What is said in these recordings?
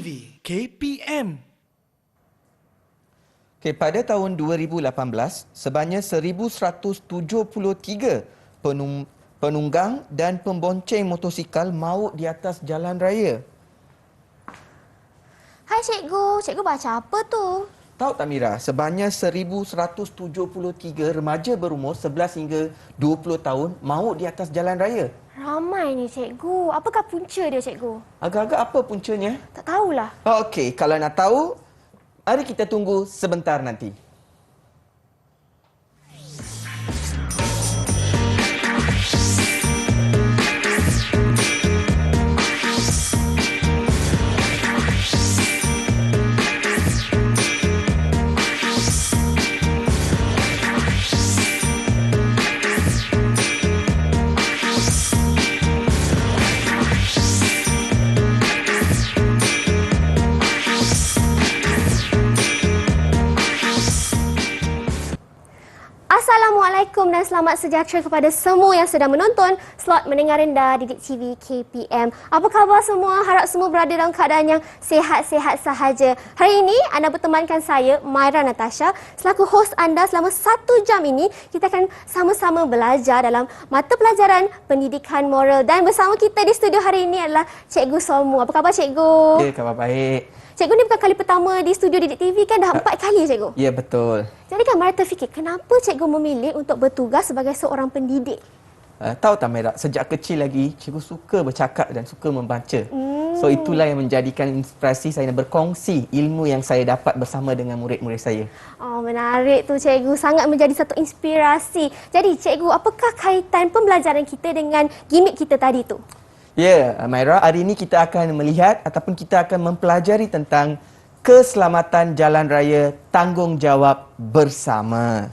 TV KPM. Pada tahun 2018, sebanyak 1,173 penunggang dan pembonceng motosikal maut di atas jalan raya. Hai cikgu baca apa tu? Tahu tak Mira, sebanyak 1,173 remaja berumur 11 hingga 20 tahun maut di atas jalan raya. Ramai ni cikgu. Apakah punca dia cikgu? Agak-agak apa puncanya? Tak tahulah. Okey, kalau nak tahu, mari kita tunggu sebentar nanti. Assalamualaikum dan selamat sejahtera kepada semua yang sedang menonton slot mendengar rendah Didik TV KPM. Apa khabar semua? Harap semua berada dalam keadaan yang sihat-sihat sahaja. Hari ini anda bertemankan saya, Myra Natasha, selaku hos anda selama 1 jam ini. Kita akan sama-sama belajar dalam mata pelajaran pendidikan moral. Dan bersama kita di studio hari ini adalah Cikgu Somu. Apa khabar Cikgu? Ya, khabar baik. Cikgu ni bukan kali pertama di studio Didik TV kan? Dah 4 kali Cikgu? Ya, betul. Jadi kan Myra terfikir, kenapa cikgu memilih untuk bertugas sebagai seorang pendidik? Tahu tak Mira, sejak kecil lagi cikgu suka bercakap dan suka membaca. So itulah yang menjadikan inspirasi saya berkongsi ilmu yang saya dapat bersama dengan murid-murid saya. Oh, menarik tu cikgu. Sangat menjadi satu inspirasi. Jadi cikgu, apakah kaitan pembelajaran kita dengan gimmick kita tadi tu? Ya, Myra, hari ini kita akan melihat ataupun kita akan mempelajari tentang keselamatan jalan raya, tanggungjawab bersama.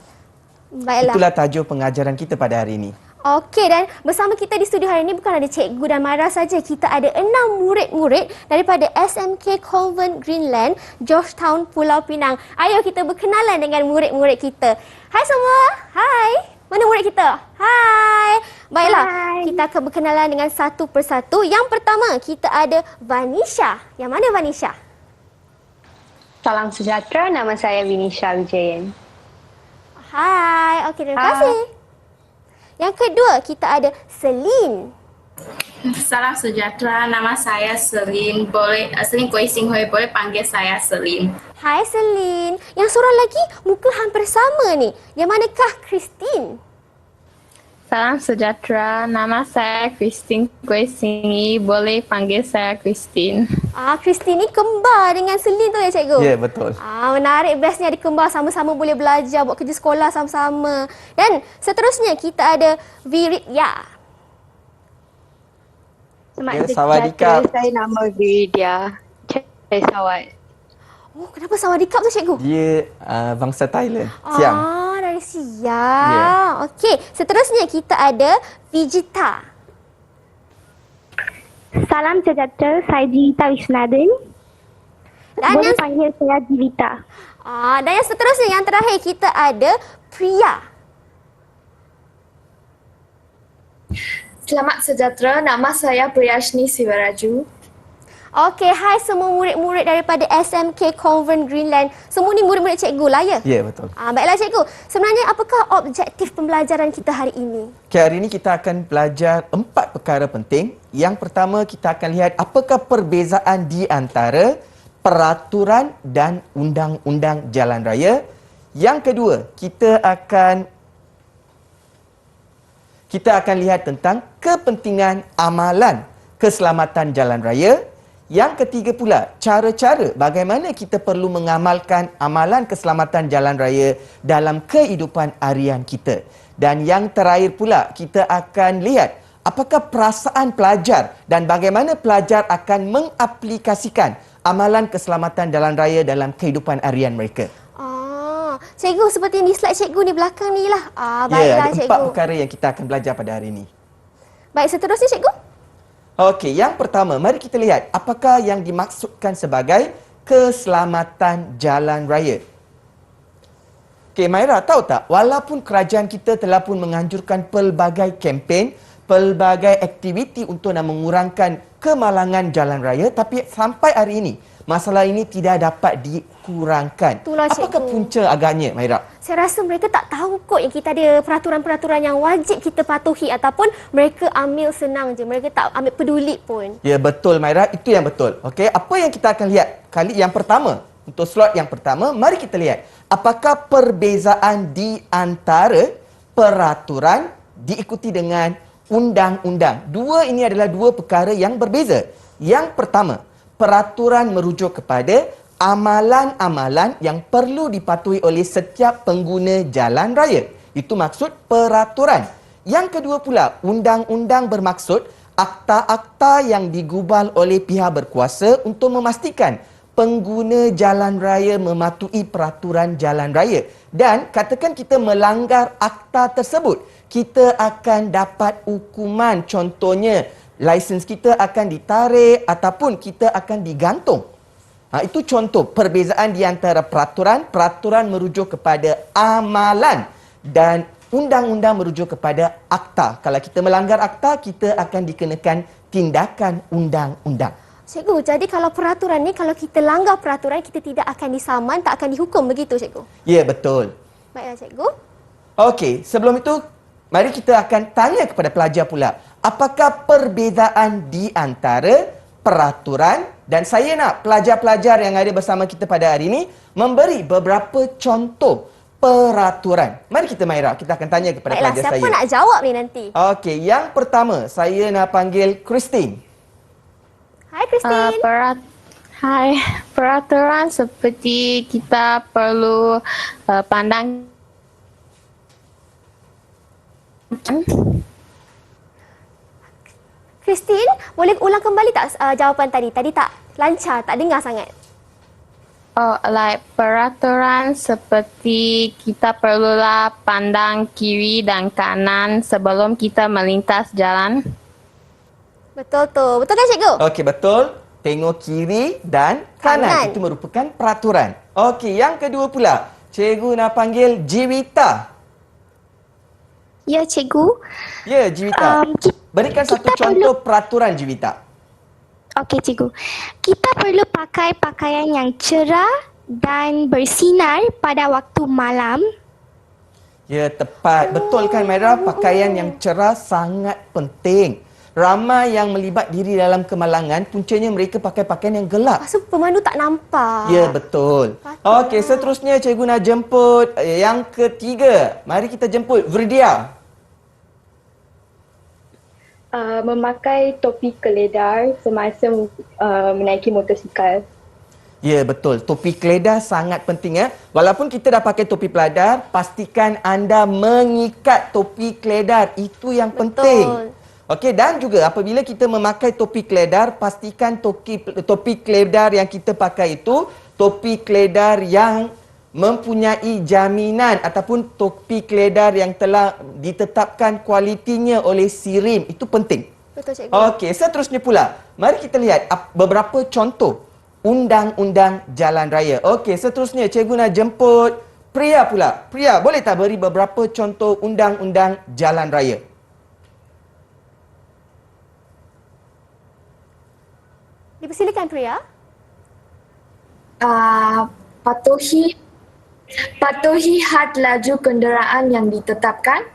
Baiklah. Itulah tajuk pengajaran kita pada hari ini. Okey, dan bersama kita di studio hari ini bukan ada cikgu dan Myra saja. Kita ada 6 murid-murid daripada SMK Convent Greenland, Georgetown, Pulau Pinang. Ayo kita berkenalan dengan murid-murid kita. Hai semua. Hai. Mana murid kita? Hai. Baiklah, kita akan berkenalan dengan satu persatu. Yang pertama, kita ada Vanisha. Yang mana Vanisha? Salam sejahtera, nama saya Vinisha Wijayan. Hai, okey, terima kasih. Yang kedua, kita ada Selin. Salam sejahtera, nama saya Selin. Selin Kuih Sing Hui, boleh panggil saya Selin. Hai Selin. Yang seorang lagi muka hampir sama ni. Yang manakah Christine? Salam sejahtera, nama saya Christine Kuih Singi, boleh panggil saya Christine. Christine ni kembar dengan Selin tu ya cikgu? Ya, betul. Menarik, bestnya adik kembar sama-sama boleh belajar, buat kerja sekolah sama-sama. Dan seterusnya kita ada Viridya. Selamat Sawadikap. sejahtera, saya nama Vidya. Cik Sawat. Oh, kenapa Sawadikap tu cikgu? Dia bangsa Thailand, Siam. Dari Siam. Yeah. Okey, seterusnya kita ada Vijita. Salam sejahtera, saya Jivita Wisnadin. Dan boleh yang panggil saya Jivita. dan yang seterusnya, yang terakhir kita ada Priya. Selamat sejahtera, nama saya Priyashni Siwaraju. Okey, hai semua murid-murid daripada SMK Convent Greenland. Semua ni murid-murid cikgu lah ya? Ya, betul. Baiklah cikgu, sebenarnya apakah objektif pembelajaran kita hari ini? Okay, hari ini kita akan belajar 4 perkara penting. Yang pertama, kita akan lihat apakah perbezaan di antara peraturan dan undang-undang jalan raya. Yang kedua, kita akan lihat tentang kepentingan amalan keselamatan jalan raya. Yang ketiga pula, cara-cara bagaimana kita perlu mengamalkan amalan keselamatan jalan raya dalam kehidupan harian kita. Dan yang terakhir pula, kita akan lihat apakah perasaan pelajar dan bagaimana pelajar akan mengaplikasikan amalan keselamatan jalan raya dalam kehidupan harian mereka. Cikgu, seperti ni slide cikgu ni belakang ni lah. Ya, Baiklah ada 4 perkara yang kita akan belajar pada hari ini. Baik, seterusnya cikgu. Okey, yang pertama, mari kita lihat apakah yang dimaksudkan sebagai keselamatan jalan raya. Okey, Myra, tahu tak, walaupun kerajaan kita telah pun menganjurkan pelbagai kempen, pelbagai aktiviti untuk nak mengurangkan kemalangan jalan raya, tapi sampai hari ini masalah ini tidak dapat dikurangkan. Itulah, Apakah cikgu. punca agaknya, Maira? Saya rasa mereka tak tahu kot yang kita ada peraturan-peraturan yang wajib kita patuhi ataupun mereka ambil senang je. Mereka tak ambil peduli pun. Ya, betul, Maira. Itu yang betul. Okey, apa yang kita akan lihat kali yang pertama? Untuk slot yang pertama, mari kita lihat apakah perbezaan di antara peraturan diikuti dengan undang-undang. Dua ini adalah dua perkara yang berbeza. Yang pertama, peraturan merujuk kepada amalan-amalan yang perlu dipatuhi oleh setiap pengguna jalan raya. Itu maksud peraturan. Yang kedua pula, undang-undang bermaksud akta-akta yang digubal oleh pihak berkuasa untuk memastikan pengguna jalan raya mematuhi peraturan jalan raya. Dan katakan kita melanggar akta tersebut, kita akan dapat hukuman. Contohnya, lisens kita akan ditarik ataupun kita akan digantung. Itu contoh perbezaan di antara peraturan. Peraturan merujuk kepada amalan dan undang-undang merujuk kepada akta. Kalau kita melanggar akta, kita akan dikenakan tindakan undang-undang. Cikgu, jadi kalau peraturan ni, kalau kita langgar peraturan, kita tidak akan disaman, tak akan dihukum, begitu cikgu? Ya, betul. Baiklah cikgu. Okey, sebelum itu, mari kita akan tanya kepada pelajar pula. Apakah perbezaan di antara peraturan, dan saya nak pelajar-pelajar yang ada bersama kita pada hari ini memberi beberapa contoh peraturan. Mari kita, Maira, kita akan tanya kepada Baiklah, pelajar siapa saya. nak jawab ni nanti? Okey, yang pertama saya nak panggil Christine. Hai Christine. Peraturan seperti kita perlu pandang Christine, boleh ulang kembali tak jawapan tadi? Tadi tak lancar, tak dengar sangat. Peraturan seperti kita perlulah pandang kiri dan kanan sebelum kita melintas jalan. Betul tu. Betul kan cikgu? Okey, betul. Tengok kiri dan kanan. Itu merupakan peraturan. Okey, yang kedua pula. Cikgu nak panggil Jiwita. Ya, cikgu. Ya, Jiwita. Berikan satu contoh peraturan, Jiwita. Okey, cikgu. Kita perlu pakai pakaian yang cerah dan bersinar pada waktu malam. Ya, tepat. Betul kan, Maira? Pakaian yang cerah sangat penting. Ramai yang melibat diri dalam kemalangan, puncanya mereka pakai pakaian yang gelap. Lepas tu pemandu tak nampak. Ya, betul. Okey, seterusnya cikgu nak jemput yang ketiga. Mari kita jemput Verdia. Memakai topi keledar semasa menaiki motosikal. Ya, betul. Topi keledar sangat penting ya. Walaupun kita dah pakai topi peladar, pastikan anda mengikat topi keledar. Itu yang penting. Okey, dan juga apabila kita memakai topi keledar, pastikan topi keledar yang kita pakai itu topi keledar yang mempunyai jaminan ataupun topi keledar yang telah ditetapkan kualitinya oleh SIRIM. Itu penting. Betul cikgu. Okey, seterusnya pula. Mari kita lihat beberapa contoh undang-undang jalan raya. Okey, seterusnya cikgu nak jemput Priya pula. Priya, boleh tak beri beberapa contoh undang-undang jalan raya? Dipersilakan Priya. Patuhi had laju kenderaan yang ditetapkan.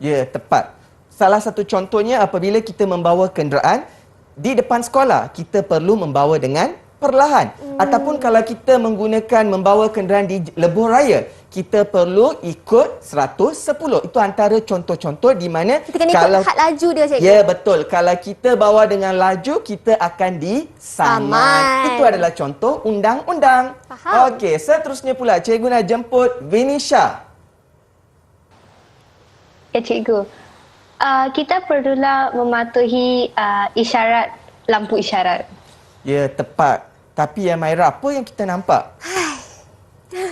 Ya, tepat. Salah satu contohnya apabila kita membawa kenderaan di depan sekolah, kita perlu membawa dengan perlahan. Ataupun kalau kita membawa kenderaan di lebuh raya, kita perlu ikut 110. Itu antara contoh-contoh di mana Kita kena ikut had laju dia cikgu. Ya, betul. Kalau kita bawa dengan laju, kita akan disaman. Saman. Itu adalah contoh undang-undang. Faham. Okey, seterusnya pula cikgu nak jemput Vinisha. Ya, cikgu. Kita perlulah mematuhi isyarat, lampu isyarat. Ya, tepat. Tapi ya Maira, apa yang kita nampak?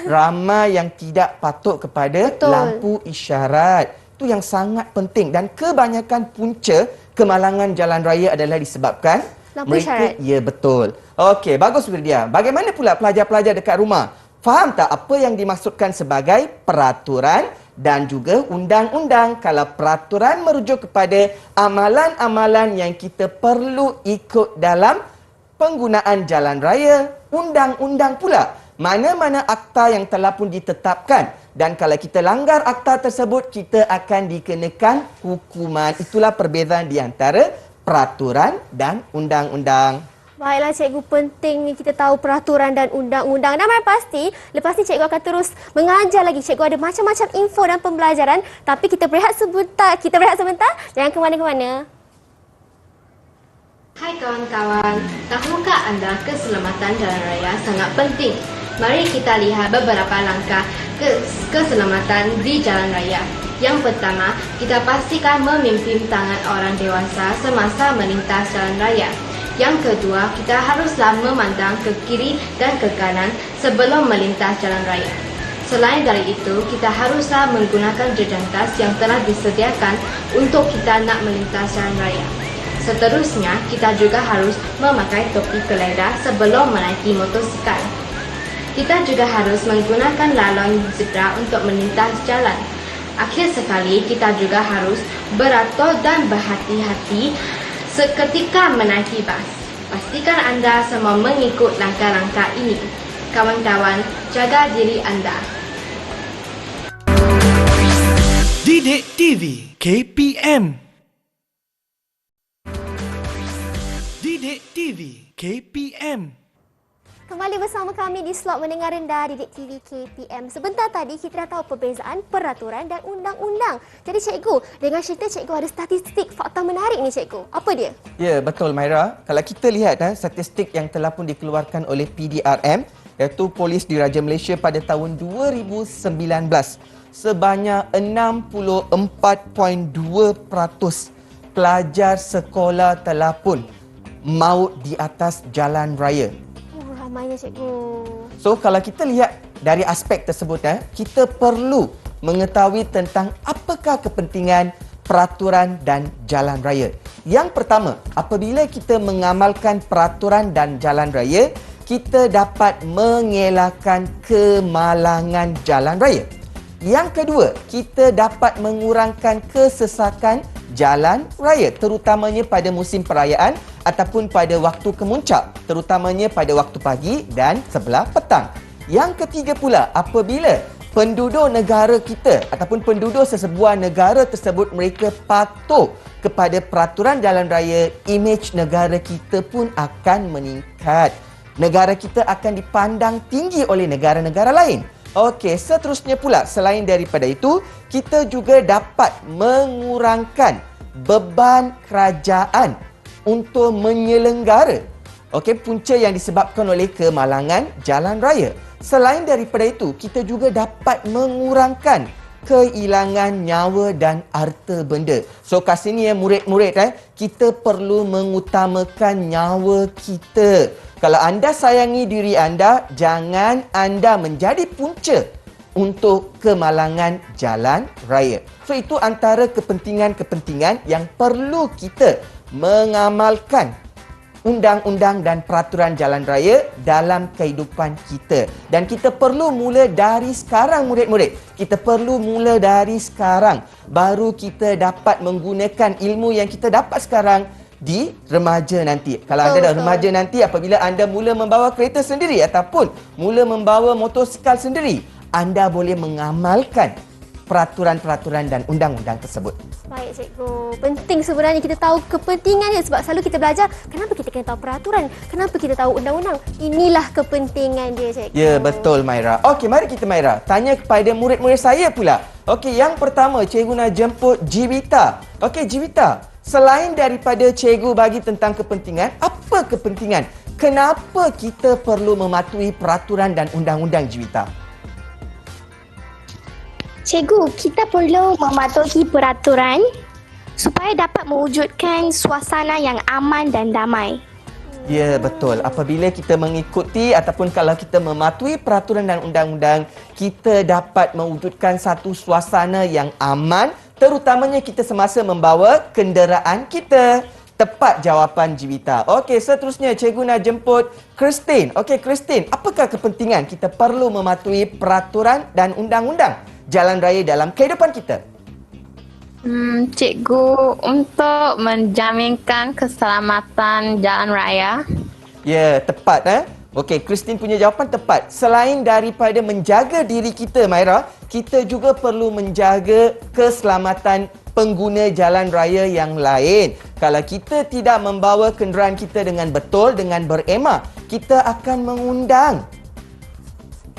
Ramai yang tidak patuh kepada lampu isyarat. Itu yang sangat penting dan kebanyakan punca kemalangan jalan raya adalah disebabkan lampu isyarat. Ya, betul. Okey, bagus Wirdia. Bagaimana pula pelajar-pelajar dekat rumah? Faham tak apa yang dimaksudkan sebagai peraturan dan juga undang-undang? Kalau peraturan merujuk kepada amalan-amalan yang kita perlu ikut dalam penggunaan jalan raya, undang-undang pula. Mana-mana akta yang telah pun ditetapkan. Dan kalau kita langgar akta tersebut, kita akan dikenakan hukuman. Itulah perbezaan di antara peraturan dan undang-undang. Baiklah cikgu, pentingnya kita tahu peraturan dan undang-undang. Dan yang pasti, lepas ni cikgu akan terus mengajar lagi. Cikgu ada macam-macam info dan pembelajaran. Tapi kita berehat sebentar. Jangan ke mana-mana. Hai kawan-kawan, tahukah anda keselamatan jalan raya sangat penting? Mari kita lihat beberapa langkah keselamatan di jalan raya. Yang pertama, kita pastikan memimpin tangan orang dewasa semasa melintas jalan raya. Yang kedua, kita haruslah memandang ke kiri dan ke kanan sebelum melintas jalan raya. Selain dari itu, kita haruslah menggunakan jejantas yang telah disediakan untuk kita nak melintas jalan raya. Seterusnya, kita juga harus memakai topi keledar sebelum menaiki motosikal. Kita juga harus menggunakan lalon zebra untuk melintas jalan. Akhir sekali, kita juga harus beratur dan berhati-hati seketika menaiki bas. Pastikan anda semua mengikut langkah-langkah ini. Kawan-kawan, jaga diri anda. Didik TV KPM. Didik TV KPM. Kembali bersama kami di slot mendengar rendah Didik TV KPM. Sebentar tadi kita dah tahu perbezaan peraturan dan undang-undang. Jadi cikgu, dengan cerita cikgu ada statistik fakta menarik ni cikgu. Apa dia? Ya, betul Maira. Kalau kita lihat statistik yang telah pun dikeluarkan oleh PDRM, iaitu Polis Diraja Malaysia pada tahun 2019, sebanyak 64.2% pelajar sekolah telah pun maut di atas jalan raya. Ramainya cikgu. So kalau kita lihat dari aspek tersebut, kita perlu mengetahui tentang apakah kepentingan peraturan dan jalan raya. Yang pertama, apabila kita mengamalkan peraturan dan jalan raya, kita dapat mengelakkan kemalangan jalan raya. Yang kedua, kita dapat mengurangkan kesesakan jalan raya, terutamanya pada musim perayaan ataupun pada waktu kemuncak, terutamanya pada waktu pagi dan sebelah petang. Yang ketiga pula, apabila penduduk negara kita ataupun penduduk sesebuah negara tersebut mereka patuh kepada peraturan jalan raya, imej negara kita pun akan meningkat. Negara kita akan dipandang tinggi oleh negara-negara lain. Okey, seterusnya pula, selain daripada itu, kita juga dapat mengurangkan beban kerajaan untuk menyelenggara punca yang disebabkan oleh kemalangan jalan raya. Selain daripada itu, kita juga dapat mengurangkan kehilangan nyawa dan harta benda. So kat sini murid-murid kita perlu mengutamakan nyawa kita. Kalau anda sayangi diri anda, jangan anda menjadi punca untuk kemalangan jalan raya. So itu antara kepentingan-kepentingan yang perlu kita mengamalkan undang-undang dan peraturan jalan raya dalam kehidupan kita. Dan kita perlu mula dari sekarang murid-murid. Kita perlu mula dari sekarang. Baru kita dapat menggunakan ilmu yang kita dapat sekarang di remaja nanti. Kalau anda dah remaja nanti, apabila anda mula membawa kereta sendiri ataupun mula membawa motosikal sendiri, anda boleh mengamalkan peraturan-peraturan dan undang-undang tersebut. Baik cikgu, penting sebenarnya kita tahu kepentingannya sebab selalu kita belajar kenapa kita kena tahu peraturan, kenapa kita tahu undang-undang. Inilah kepentingan dia cikgu. Ya, betul Maira. Okey, mari kita Maira tanya kepada murid-murid saya pula. Okey, yang pertama cikgu nak jemput Jivita. Okey Jivita, selain daripada cikgu bagi tentang kepentingan, apa kepentingan? Kenapa kita perlu mematuhi peraturan dan undang-undang Jivita? Cikgu, kita perlu mematuhi peraturan supaya dapat mewujudkan suasana yang aman dan damai. Ya, betul. Apabila kita mengikuti ataupun kalau kita mematuhi peraturan dan undang-undang, kita dapat mewujudkan satu suasana yang aman, terutamanya kita semasa membawa kenderaan kita. Tepat jawapan Jivita. Okey, seterusnya cikgu nak jemput Christine. Okey, Christine, apakah kepentingan kita perlu mematuhi peraturan dan undang-undang jalan raya dalam kehidupan kita? Cikgu, untuk menjaminkan keselamatan jalan raya, Ya, tepat. Okey, Christine punya jawapan tepat. Selain daripada menjaga diri kita, Maira, kita juga perlu menjaga keselamatan pengguna jalan raya yang lain. Kalau kita tidak membawa kenderaan kita dengan betul, dengan beremak, kita akan mengundang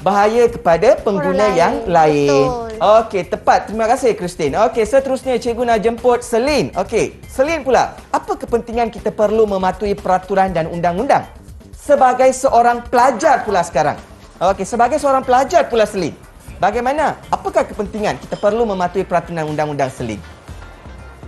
bahaya kepada pengguna Orang yang lain. lain. Betul. Okey, tepat. Terima kasih, Christine. Okey, seterusnya cikgu nak jemput Selin. Okey, Selin pula. Apa kepentingan kita perlu mematuhi peraturan dan undang-undang? Sebagai seorang pelajar pula sekarang. Okey, sebagai seorang pelajar pula Selin. Bagaimana? Apakah kepentingan kita perlu mematuhi peraturan dan undang-undang, Selin?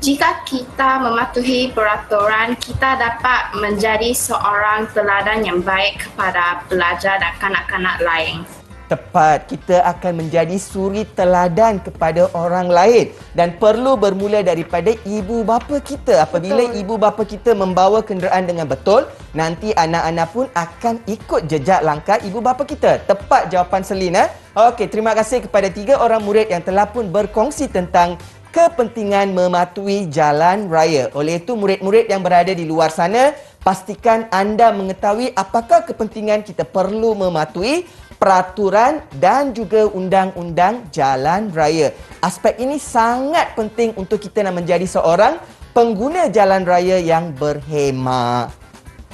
Jika kita mematuhi peraturan, kita dapat menjadi seorang teladan yang baik kepada pelajar dan kanak-kanak lain. Tepat, kita akan menjadi suri teladan kepada orang lain dan perlu bermula daripada ibu bapa kita. Apabila ibu bapa kita membawa kenderaan dengan betul, nanti anak-anak pun akan ikut jejak langkah ibu bapa kita. Tepat jawapan Selin. Okey, terima kasih kepada 3 orang murid yang telah pun berkongsi tentang kepentingan mematuhi jalan raya. Oleh itu, murid-murid yang berada di luar sana, pastikan anda mengetahui apakah kepentingan kita perlu mematuhi peraturan dan juga undang-undang jalan raya. Aspek ini sangat penting untuk kita nak menjadi seorang pengguna jalan raya yang berhemat.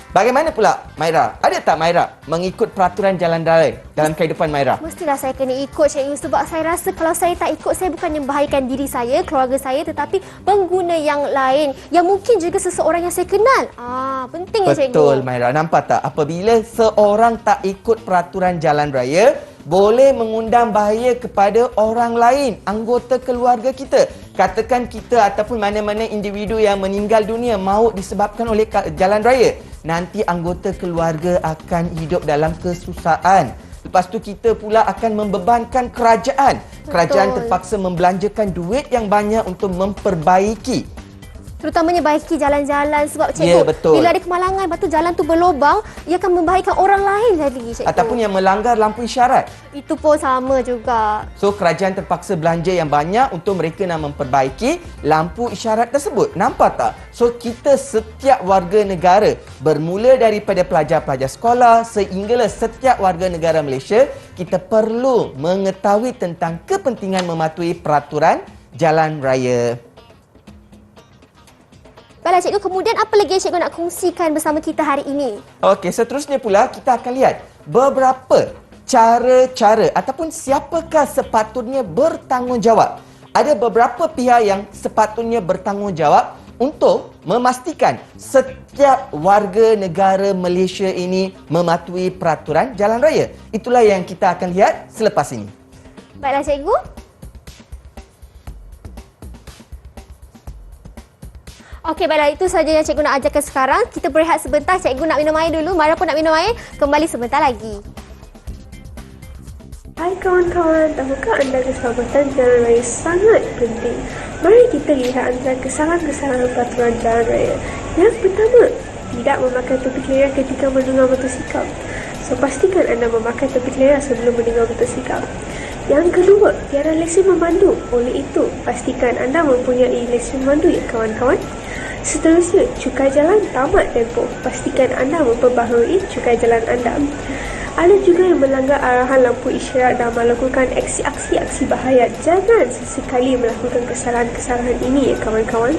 Bagaimana pula, Maira? Ada tak Maira mengikut peraturan jalan raya dalam kehidupan Maira? Mestilah saya kena ikut, cikgu, sebab saya rasa kalau saya tak ikut, saya bukan membahayakan diri saya, keluarga saya, tetapi pengguna yang lain yang mungkin juga seseorang yang saya kenal. Penting ya, cikgu. Betul, Maira. Nampak tak? Apabila seorang tak ikut peraturan jalan raya, boleh mengundang bahaya kepada orang lain, anggota keluarga kita. Katakan kita ataupun mana-mana individu yang meninggal dunia maut disebabkan oleh jalan raya. Nanti anggota keluarga akan hidup dalam kesusahan. Lepas tu kita pula akan membebankan kerajaan. Kerajaan terpaksa membelanjakan duit yang banyak untuk memperbaiki, terutamanya baiki jalan-jalan, sebab cikgu, Ya, betul. bila ada kemalangan, lepas tu jalan tu berlubang, ia akan membahayakan orang lain lagi, cikgu. ataupun yang melanggar lampu isyarat. Itu pun sama juga. So, kerajaan terpaksa belanja yang banyak untuk mereka nak memperbaiki lampu isyarat tersebut. Nampak tak? So, kita setiap warga negara, bermula daripada pelajar-pelajar sekolah sehinggalah setiap warga negara Malaysia, kita perlu mengetahui tentang kepentingan mematuhi peraturan jalan raya. Baiklah, cikgu, kemudian apa lagi yang cikgu nak kongsikan bersama kita hari ini? Okey, seterusnya pula kita akan lihat beberapa cara-cara ataupun siapakah sepatutnya bertanggungjawab. Ada beberapa pihak yang sepatutnya bertanggungjawab untuk memastikan setiap warga negara Malaysia ini mematuhi peraturan jalan raya. Itulah yang kita akan lihat selepas ini. Baiklah, cikgu. Okey, baiklah, itu saja yang cikgu nak ajarkan sekarang. Kita berehat sebentar. Cikgu nak minum air dulu. Mara pun nak minum air. Kembali sebentar lagi. Hai kawan-kawan, tahukah anda keselamatan jalan raya sangat penting? Mari kita lihat antara kesalahan-kesalahan peraturan jalan raya. Yang pertama, tidak memakai topik layar ketika menunggang motosikal. So, pastikan anda memakai topik layar sebelum menunggang motosikal. Yang kedua, tiada lesen memandu. Oleh itu, pastikan anda mempunyai lesen memandu ya kawan-kawan. Seterusnya, cukai jalan tamat tempoh. Pastikan anda memperbaharui cukai jalan anda. Ada juga yang melanggar arahan lampu isyarat dan melakukan aksi-aksi bahaya. Jangan sesekali melakukan kesalahan-kesalahan ini ya kawan-kawan.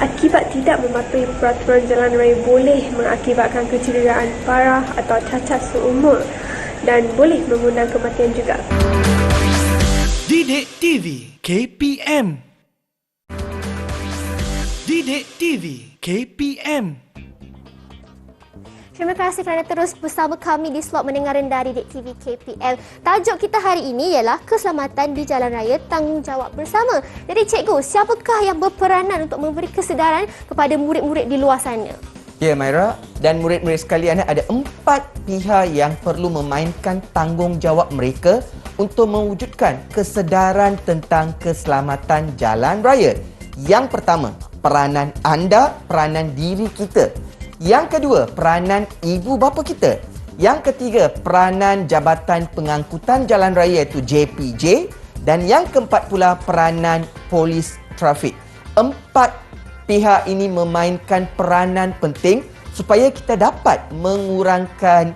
Akibat tidak mematuhi peraturan jalan raya boleh mengakibatkan kecederaan parah atau cacat seumur dan boleh mengundang kematian juga. Didik TV KPM. Didik TV KPM. Terima kasih kerana terus bersama kami di slot mendengar rendah Didik TV KPM. Tajuk kita hari ini ialah keselamatan di jalan raya, tanggungjawab bersama. Jadi cikgu, siapakah yang berperanan untuk memberi kesedaran kepada murid-murid di luar sana? Ya, Maira, dan murid-murid sekalian, ada 4 pihak yang perlu memainkan tanggungjawab mereka untuk mewujudkan kesedaran tentang keselamatan jalan raya. Yang pertama, peranan anda, peranan diri kita. Yang kedua, peranan ibu bapa kita. Yang ketiga, peranan Jabatan Pengangkutan Jalan Raya iaitu JPJ. Dan yang keempat pula, peranan polis trafik. 4 pihak ini memainkan peranan penting supaya kita dapat mengurangkan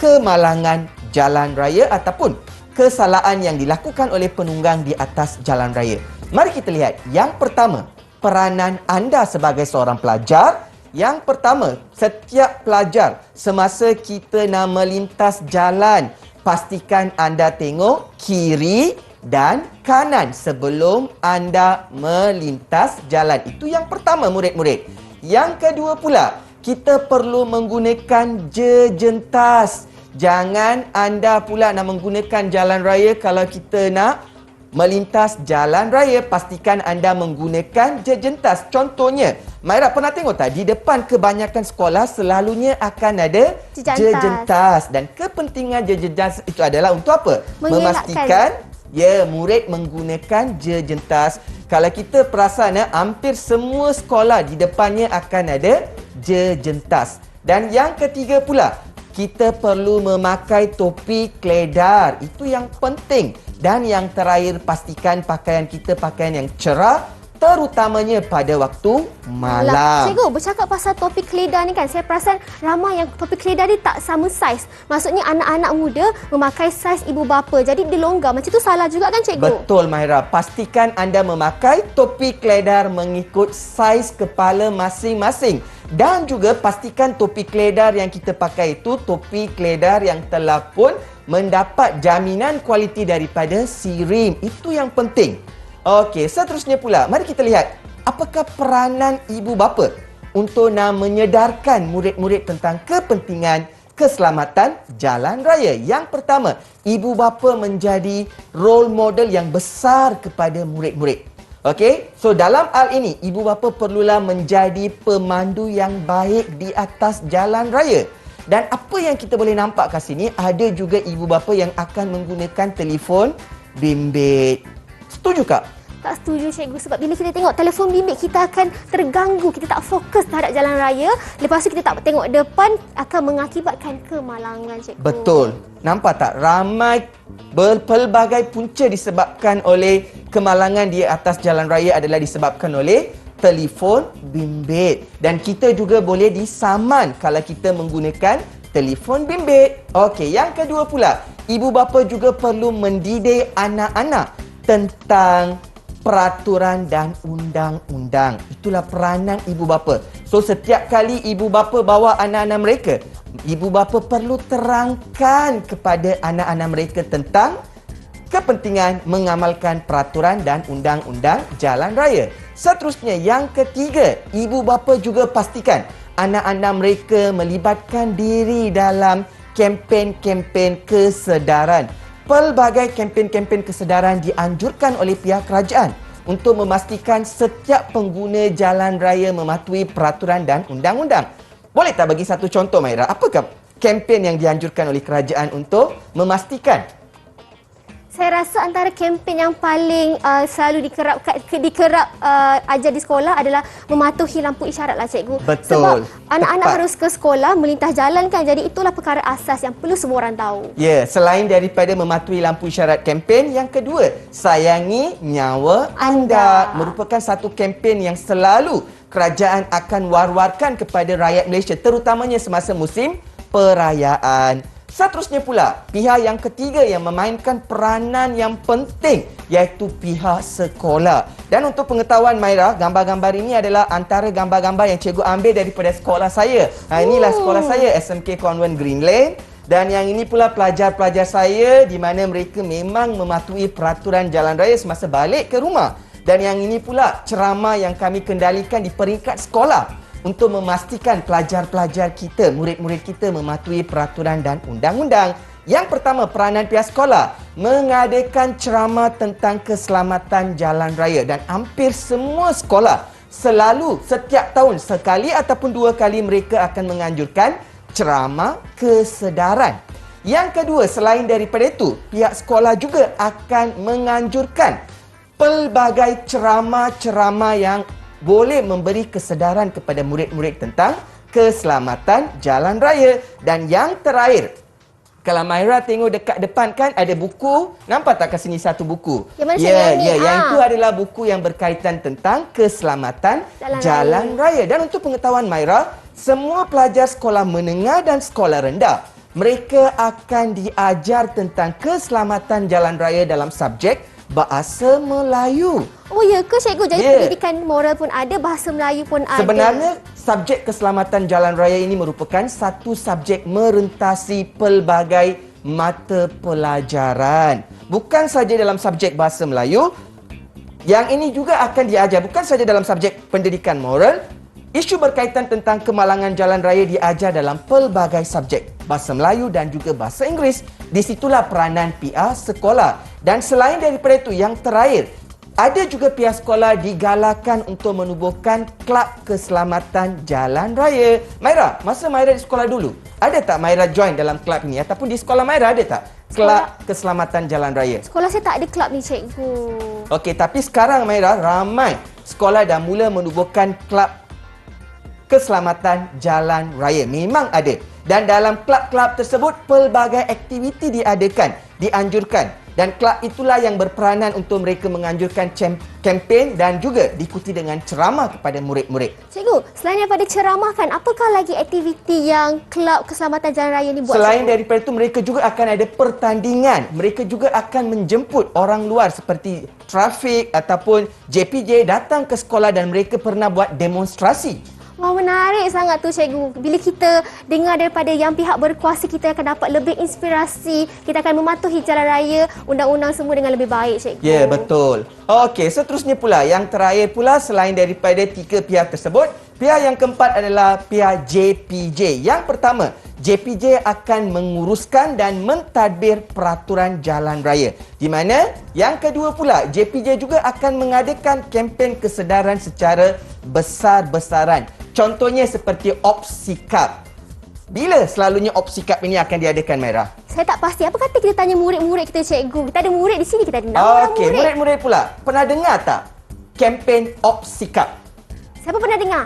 kemalangan jalan raya ataupun kesalahan yang dilakukan oleh penunggang di atas jalan raya. Mari kita lihat. Yang pertama, peranan anda sebagai seorang pelajar. Yang pertama, setiap pelajar semasa kita nak melintas jalan, pastikan anda tengok kiri dan kanan sebelum anda melintas jalan. Itu yang pertama, murid-murid. Yang kedua pula, kita perlu menggunakan jejentas. Jangan anda pula nak menggunakan jalan raya kalau kita nak melintas jalan raya. Pastikan anda menggunakan jejentas. Contohnya, Maira pernah tengok tak? Di depan kebanyakan sekolah selalunya akan ada jejentas. Dan kepentingan jejentas itu adalah untuk apa? Memastikan murid menggunakan jejentas. Kalau kita perasan, hampir semua sekolah di depannya akan ada jejentas. Dan yang ketiga pula, kita perlu memakai topi keledar. Itu yang penting. Dan yang terakhir, pastikan pakaian kita pakaian yang cerah, terutamanya pada waktu malam. Cikgu, bercakap pasal topi keledar ni kan, saya perasan ramai yang topi keledar ni tak sama saiz. Maksudnya anak-anak muda memakai saiz ibu bapa. Jadi dia longgar. Macam tu salah juga kan, cikgu? Betul, Maira. Pastikan anda memakai topi keledar mengikut saiz kepala masing-masing. Dan juga pastikan topi keledar yang kita pakai itu topi keledar yang telah pun mendapat jaminan kualiti daripada SIRIM. Itu yang penting. Okey, seterusnya pula, mari kita lihat apakah peranan ibu bapa untuk nak menyedarkan murid-murid tentang kepentingan keselamatan jalan raya. Yang pertama, ibu bapa menjadi role model yang besar kepada murid-murid. Okey, so dalam hal ini, ibu bapa perlulah menjadi pemandu yang baik di atas jalan raya. Dan apa yang kita boleh nampak kat sini, ada juga ibu bapa yang akan menggunakan telefon bimbit. Setuju tak? Tak setuju, cikgu. Sebab bila kita tengok telefon bimbit, kita akan terganggu. Kita tak fokus terhadap jalan raya. Lepas tu kita tak tengok depan, akan mengakibatkan kemalangan, cikgu. Betul. Nampak tak? Ramai pelbagai punca disebabkan oleh kemalangan di atas jalan raya adalah disebabkan oleh telefon bimbit. Dan kita juga boleh disaman kalau kita menggunakan telefon bimbit. Okey, yang kedua pula, ibu bapa juga perlu mendidik anak-anak tentang peraturan dan undang-undang. Itulah peranan ibu bapa. So, setiap kali ibu bapa bawa anak-anak mereka, ibu bapa perlu terangkan kepada anak-anak mereka tentang kepentingan mengamalkan peraturan dan undang-undang jalan raya. Seterusnya, yang ketiga, ibu bapa juga pastikan anak-anak mereka melibatkan diri dalam kempen-kempen kesedaran. Pelbagai kempen-kempen kesedaran dianjurkan oleh pihak kerajaan untuk memastikan setiap pengguna jalan raya mematuhi peraturan dan undang-undang. Boleh tak bagi satu contoh, Maira? Apakah kempen yang dianjurkan oleh kerajaan untuk memastikan? Saya rasa antara kempen yang paling selalu dikerap ajar di sekolah adalah mematuhi lampu isyarat lah, cikgu. Betul. Sebab anak-anak harus ke sekolah, melintas jalan kan. Jadi itulah perkara asas yang perlu semua orang tahu. Ya, selain daripada mematuhi lampu isyarat kempen, yang kedua, sayangi nyawa anda. Merupakan satu kempen yang selalu kerajaan akan war-warkan kepada rakyat Malaysia, terutamanya semasa musim perayaan. Seterusnya pula, pihak yang ketiga yang memainkan peranan yang penting iaitu pihak sekolah. Dan untuk pengetahuan Maira, gambar-gambar ini adalah antara gambar-gambar yang cikgu ambil daripada sekolah saya. Inilah sekolah saya, SMK Convent Green Lane. Dan yang ini pula pelajar-pelajar saya di mana mereka memang mematuhi peraturan jalan raya semasa balik ke rumah. Dan yang ini pula ceramah yang kami kendalikan di peringkat sekolah untuk memastikan pelajar-pelajar kita, murid-murid kita mematuhi peraturan dan undang-undang. Yang pertama, peranan pihak sekolah mengadakan ceramah tentang keselamatan jalan raya. Dan hampir semua sekolah selalu setiap tahun sekali ataupun dua kali mereka akan menganjurkan ceramah kesedaran. Yang kedua, selain daripada itu, pihak sekolah juga akan menganjurkan pelbagai ceramah-ceramah yang boleh memberi kesedaran kepada murid-murid tentang keselamatan jalan raya. Dan yang terakhir, kalau Maira tengok dekat depan kan ada buku. Nampak tak kat sini satu buku? Yang mana cikgu ni? Yang itu adalah buku yang berkaitan tentang keselamatan jalan raya. Dan untuk pengetahuan Maira, semua pelajar sekolah menengah dan sekolah rendah, mereka akan diajar tentang keselamatan jalan raya dalam subjek Bahasa Melayu. Oh ya ke cikgu? Jadi Ya. pendidikan moral pun ada, bahasa Melayu pun ada. Sebenarnya, subjek keselamatan jalan raya ini merupakan satu subjek merentasi pelbagai mata pelajaran. Bukan saja dalam subjek Bahasa Melayu, yang ini juga akan diajar bukan saja dalam subjek pendidikan moral. Isu berkaitan tentang kemalangan jalan raya diajar dalam pelbagai subjek Bahasa Melayu dan juga Bahasa Inggeris. Di situlah peranan PR sekolah. Dan selain daripada itu, yang terakhir, ada juga pihak sekolah digalakkan untuk menubuhkan Kelab Keselamatan Jalan Raya. Maira, masa Maira di sekolah dulu, ada tak Maira join dalam kelab ini? Ataupun di sekolah Maira ada tak Kelab Keselamatan Jalan Raya? Sekolah saya tak ada kelab ni cikgu. Okey, tapi sekarang Maira, ramai sekolah dah mula menubuhkan Kelab Keselamatan Jalan Raya. Memang ada. Dan dalam kelab-kelab tersebut, pelbagai aktiviti diadakan, dianjurkan. Dan kelab itulah yang berperanan untuk mereka menganjurkan kempen dan juga diikuti dengan ceramah kepada murid-murid. Cikgu, selain daripada ceramah kan, apakah lagi aktiviti yang Kelab Keselamatan Jalan Raya ni buat? Selain cikgu? daripada itu, mereka juga akan ada pertandingan. Mereka juga akan menjemput orang luar seperti trafik ataupun JPJ datang ke sekolah dan mereka pernah buat demonstrasi. Wah, menarik sangat tu cikgu. Bila kita dengar daripada yang pihak berkuasa, kita akan dapat lebih inspirasi. Kita akan mematuhi jalan raya, undang-undang semua dengan lebih baik, cikgu. Ya, betul. Okey, seterusnya pula, yang terakhir pula selain daripada 3 pihak tersebut, pihak yang keempat adalah pihak JPJ. Yang pertama, JPJ akan menguruskan dan mentadbir peraturan jalan raya. Di mana yang kedua pula, JPJ juga akan mengadakan kempen kesedaran secara besar-besaran. Contohnya seperti Opsikap. Bila selalunya Opsikap ini akan diadakan, Maira? Saya tak pasti. Apa kata kita tanya murid-murid kita, cikgu? Kita ada murid di sini, kita ada nama Okey, murid-murid pula. Pernah dengar tak kempen Opsikap? Siapa pernah dengar?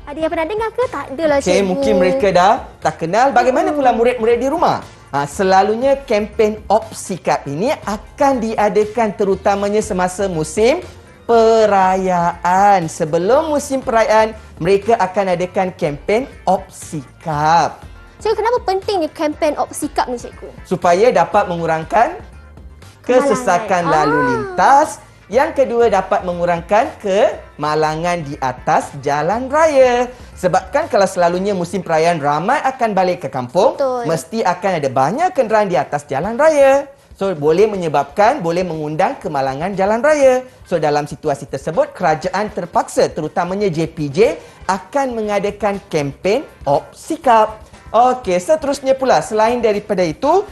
Ada yang pernah dengar ke? Tak adalah, Okey, cikgu. mungkin mereka dah tak kenal. Bagaimana pula murid-murid di rumah? Selalunya kempen Opsikap ini akan diadakan terutamanya semasa musim perayaan. Sebelum musim perayaan, mereka akan adakan kempen Opsikap. Cikgu, kenapa pentingnya kempen Opsikap ni, cikgu? Supaya dapat mengurangkan kesesakan lalu lintas. Yang kedua, dapat mengurangkan kemalangan di atas jalan raya. Sebabkan kalau selalunya musim perayaan ramai akan balik ke kampung, Betul. mesti akan ada banyak kenderaan di atas jalan raya. So, boleh menyebabkan, boleh mengundang kemalangan jalan raya. So, dalam situasi tersebut, kerajaan terpaksa, terutamanya JPJ, akan mengadakan kempen Opsikap. Okey, seterusnya pula, selain daripada itu,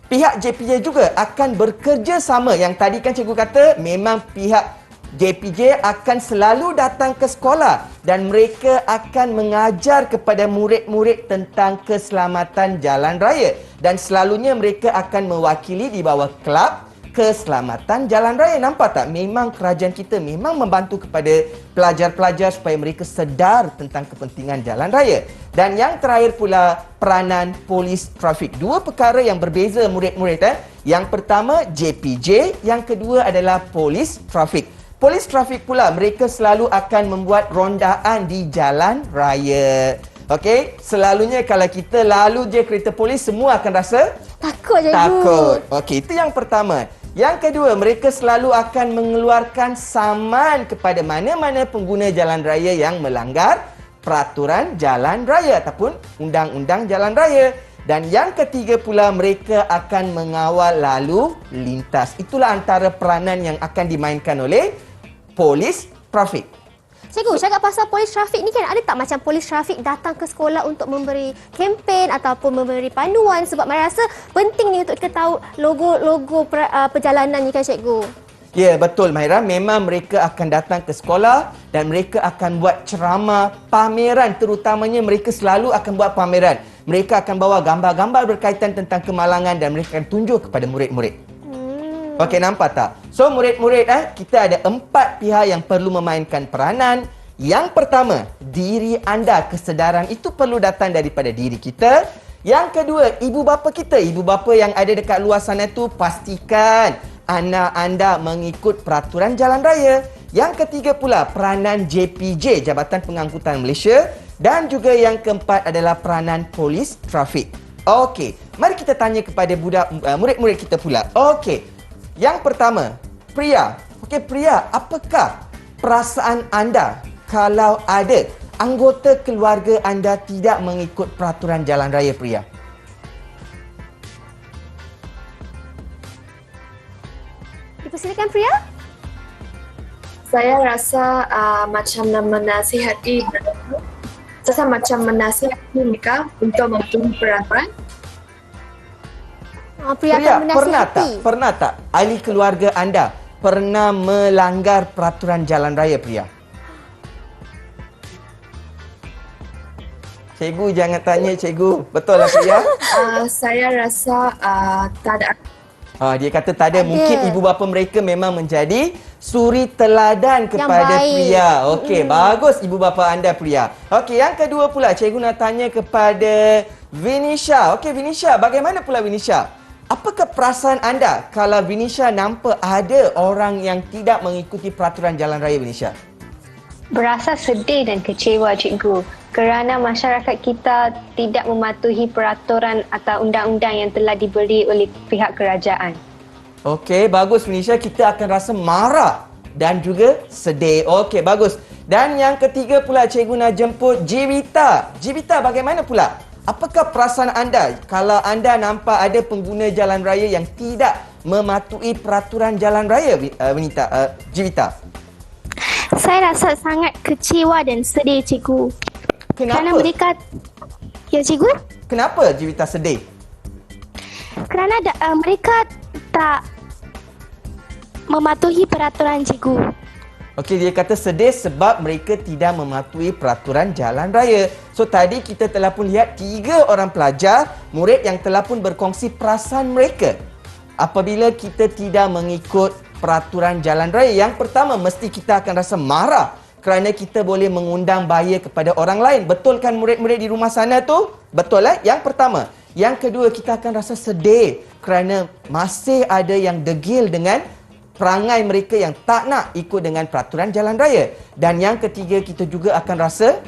pihak JPJ juga akan bekerjasama. Yang tadi kan cikgu kata, memang pihak JPJ akan selalu datang ke sekolah dan mereka akan mengajar kepada murid-murid tentang keselamatan jalan raya. Dan selalunya mereka akan mewakili di bawah Kelab Keselamatan Jalan Raya. Nampak tak? Memang kerajaan kita memang membantu kepada pelajar-pelajar supaya mereka sedar tentang kepentingan jalan raya. Dan yang terakhir pula, peranan polis trafik. Dua perkara yang berbeza murid-murid. Yang pertama JPJ, yang kedua adalah polis trafik. Polis trafik pula, mereka selalu akan membuat rondaan di jalan raya. Okey, selalunya kalau kita lalu je kereta polis, semua akan rasa Takut, cikgu. takut. Okey, itu yang pertama. Yang kedua, mereka selalu akan mengeluarkan saman kepada mana-mana pengguna jalan raya yang melanggar peraturan jalan raya ataupun undang-undang jalan raya. Dan yang ketiga pula, mereka akan mengawal lalu lintas. Itulah antara peranan yang akan dimainkan oleh polis trafik. Cikgu, cakap pasal polis trafik ni kan, ada tak macam polis trafik datang ke sekolah untuk memberi kempen ataupun memberi panduan? Sebab saya rasa penting ni untuk kita tahu logo-logo perjalanan ni kan, cikgu. Ya, betul Mahira. Memang mereka akan datang ke sekolah dan mereka akan buat ceramah, pameran. Terutamanya mereka selalu akan buat pameran. Mereka akan bawa gambar-gambar berkaitan tentang kemalangan dan mereka akan tunjuk kepada murid-murid. Okey, nampak tak? So, murid-murid, kita ada 4 pihak yang perlu memainkan peranan. Yang pertama, diri anda, kesedaran itu perlu datang daripada diri kita. Yang kedua, ibu bapa kita. Ibu bapa yang ada dekat luar sana tu, pastikan anak anda mengikut peraturan jalan raya. Yang ketiga pula peranan JPJ, Jabatan Pengangkutan Malaysia. Dan juga yang keempat adalah peranan polis trafik. Okey, mari kita tanya kepada murid-murid kita pula. Okey, yang pertama, Priya. Okey, Priya, apakah perasaan anda kalau ada anggota keluarga anda tidak mengikut peraturan jalan raya, Priya? Dipersilakan Priya. Saya rasa macam menasihati mereka untuk mematuhi peraturan. Priya akan Pernah tak ahli keluarga anda pernah melanggar peraturan jalan raya, Priya? Cikgu jangan tanya cikgu. Betul lah, Priya? Saya rasa tak ada. Dia kata tak ada. Mungkin ibu bapa mereka memang menjadi suri teladan kepada Priya. Okey, bagus ibu bapa anda, Priya. Okey, yang kedua pula cikgu nak tanya kepada Vinisha. Okey, Vinisha, bagaimana pula Vinisha? Apakah perasaan anda kalau Vinisha nampak ada orang yang tidak mengikuti peraturan jalan raya, Vinisha? Berasa sedih dan kecewa, cikgu, kerana masyarakat kita tidak mematuhi peraturan atau undang-undang yang telah diberi oleh pihak kerajaan. Okey, bagus Vinisha. Kita akan rasa marah dan juga sedih. Okey, bagus. Dan yang ketiga pula cikgu nak jemput Jivita. Jivita, bagaimana pula? Apakah perasaan anda kalau anda nampak ada pengguna jalan raya yang tidak mematuhi peraturan jalan raya, Jivita? Saya rasa sangat kecewa dan sedih, cikgu. Kenapa? Kerana mereka... Ya, cikgu? Kenapa Jivita sedih? Kerana mereka tak mematuhi peraturan, cikgu. Okey, dia kata sedih sebab mereka tidak mematuhi peraturan jalan raya. So, tadi kita telah pun lihat 3 orang pelajar, murid yang telah pun berkongsi perasaan mereka apabila kita tidak mengikut peraturan jalan raya. Yang pertama, mesti kita akan rasa marah kerana kita boleh mengundang bahaya kepada orang lain. Betul kan murid-murid di rumah sana tu? Betul lah. Yang pertama. Yang kedua, kita akan rasa sedih kerana masih ada yang degil dengan perangai mereka yang tak nak ikut dengan peraturan jalan raya. Dan yang ketiga, kita juga akan rasa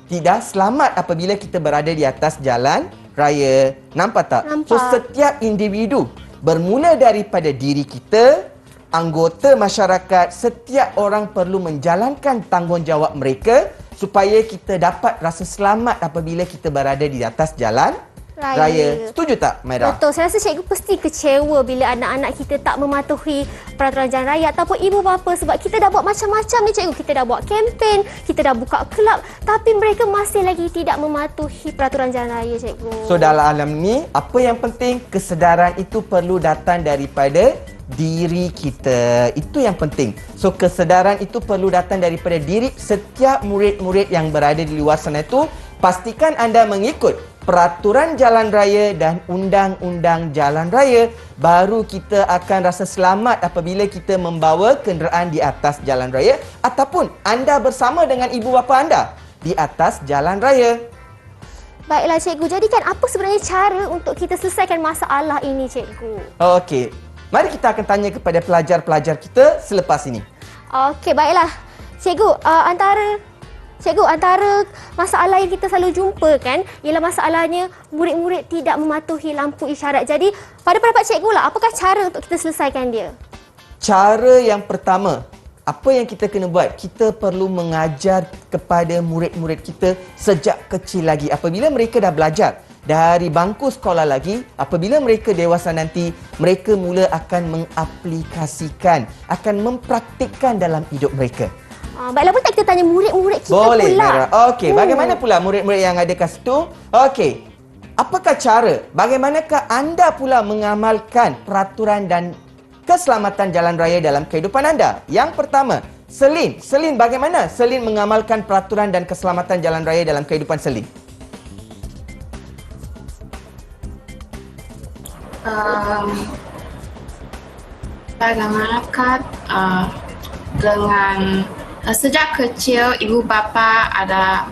tidak selamat apabila kita berada di atas jalan raya. Nampak tak? So, setiap individu bermula daripada diri kita, anggota masyarakat, setiap orang perlu menjalankan tanggungjawab mereka supaya kita dapat rasa selamat apabila kita berada di atas jalan raya. Setuju tak, Maira? Betul. Saya rasa cikgu pasti kecewa bila anak-anak kita tak mematuhi peraturan jalan raya ataupun ibu bapa, sebab kita dah buat macam-macam ni, cikgu. Kita dah buat kempen, kita dah buka kelab, tapi mereka masih lagi tidak mematuhi peraturan jalan raya, cikgu. So, dalam alam ni, apa yang penting, kesedaran itu perlu datang daripada diri kita. Itu yang penting. So, kesedaran itu perlu datang daripada diri setiap murid-murid yang berada di luar sana itu. Pastikan anda mengikut peraturan jalan raya dan undang-undang jalan raya. Baru kita akan rasa selamat apabila kita membawa kenderaan di atas jalan raya ataupun anda bersama dengan ibu bapa anda di atas jalan raya. Baiklah, cikgu. Jadi kan apa sebenarnya cara untuk kita selesaikan masalah ini, cikgu? Okey. Mari kita akan tanya kepada pelajar-pelajar kita selepas ini. Okey, baiklah. Cikgu, antara masalah yang kita selalu jumpa kan ialah masalahnya murid-murid tidak mematuhi lampu isyarat. Jadi, pada pendapat cikgu lah, apakah cara untuk kita selesaikan dia? Cara yang pertama, apa yang kita kena buat? Kita perlu mengajar kepada murid-murid kita sejak kecil lagi. Apabila mereka dah belajar dari bangku sekolah lagi, apabila mereka dewasa nanti, mereka mula akan mengaplikasikan, akan mempraktikkan dalam hidup mereka. Baiklah, boleh tak kita tanya murid-murid kita boleh, pula? Boleh, Mira. Okey, bagaimana pula murid-murid yang ada kat situ? Okey, apakah cara? Bagaimanakah anda pula mengamalkan peraturan dan keselamatan jalan raya dalam kehidupan anda? Yang pertama, Selin. Selin, bagaimana Selin mengamalkan peraturan dan keselamatan jalan raya dalam kehidupan Selin? Bagaimanakah dengan sejak kecil ibu bapa ada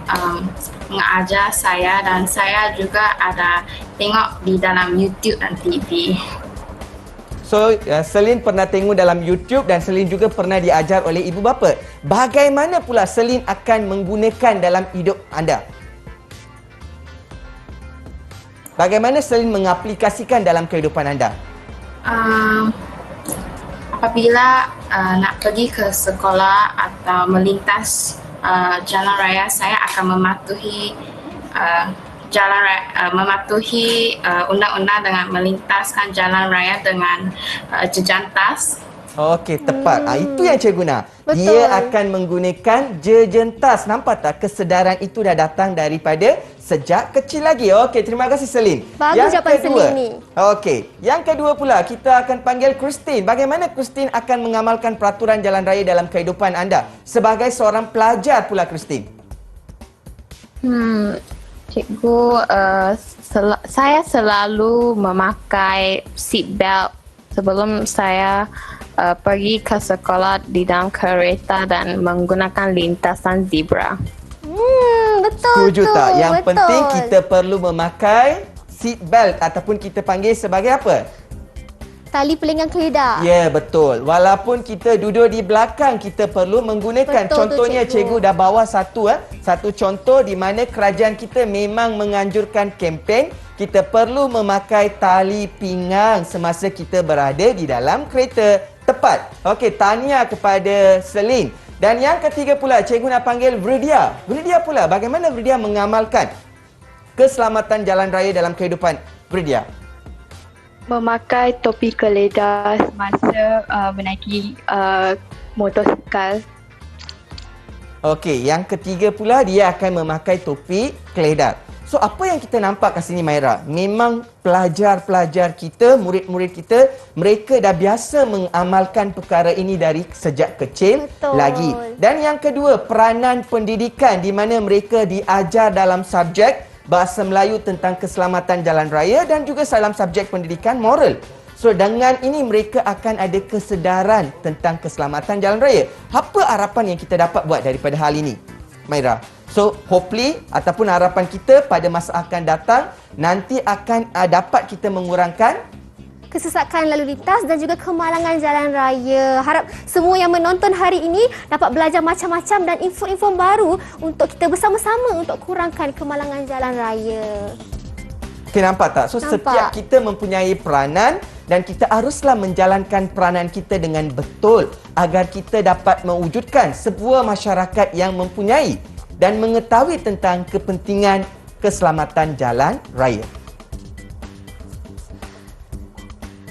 mengajar saya dan saya juga ada tengok di dalam YouTube dan TV. So, Selin pernah tengok dalam YouTube dan Selin juga pernah diajar oleh ibu bapa. Bagaimana pula Selin akan menggunakan dalam hidup anda? Bagaimana Selin mengaplikasikan dalam kehidupan anda? Apabila nak pergi ke sekolah atau melintas jalan raya, saya akan mematuhi undang-undang dengan melintaskan jalan raya dengan jejantas. Okey, tepat. Itu yang cikgu guna. Betul. Dia akan menggunakan jejentas. Nampak tak kesedaran itu dah datang daripada sejak kecil lagi. Okey, terima kasih Selin. Bagus jawapan Selin ni. Okey, yang kedua pula kita akan panggil Christine. Bagaimana Christine akan mengamalkan peraturan jalan raya dalam kehidupan anda sebagai seorang pelajar pula Christine? Cikgu, saya selalu memakai seat belt sebelum saya pergi ke sekolah di dalam kereta dan menggunakan lintasan zebra. Betul Setuju tu. tak? Yang betul. penting kita perlu memakai seat belt ataupun kita panggil sebagai apa? Tali pelenggang keledar. Ya, betul. Walaupun kita duduk di belakang, kita perlu menggunakan. Betul tu, Contohnya, cikgu. cikgu dah bawa satu contoh di mana kerajaan kita memang menganjurkan kempen kita perlu memakai tali pinggang semasa kita berada di dalam kereta. Tepat. Okey, tahniah kepada Selin. Dan yang ketiga pula, cikgu nak panggil Vridia. Vridia pula, bagaimana Vridia mengamalkan keselamatan jalan raya dalam kehidupan Vridia? Memakai topi keledar semasa menaiki motosikal. Okey, yang ketiga pula dia akan memakai topi keledar. So, apa yang kita nampak kat sini Maira? Memang pelajar-pelajar kita, murid-murid kita, mereka dah biasa mengamalkan perkara ini dari sejak kecil Betul. lagi. Dan yang kedua, peranan pendidikan di mana mereka diajar dalam subjek Bahasa Melayu tentang keselamatan jalan raya dan juga dalam subjek pendidikan moral. So, dengan ini mereka akan ada kesedaran tentang keselamatan jalan raya. Apa harapan yang kita dapat buat daripada hal ini, Maira? So, hopefully ataupun harapan kita pada masa akan datang nanti akan dapat kita mengurangkan kesesakan lalu lintas dan juga kemalangan jalan raya. Harap semua yang menonton hari ini dapat belajar macam-macam dan info-info baru untuk kita bersama-sama untuk kurangkan kemalangan jalan raya. Okay, nampak tak? So, setiap kita mempunyai peranan dan kita haruslah menjalankan peranan kita dengan betul agar kita dapat mewujudkan sebuah masyarakat yang mempunyai dan mengetahui tentang kepentingan keselamatan jalan raya.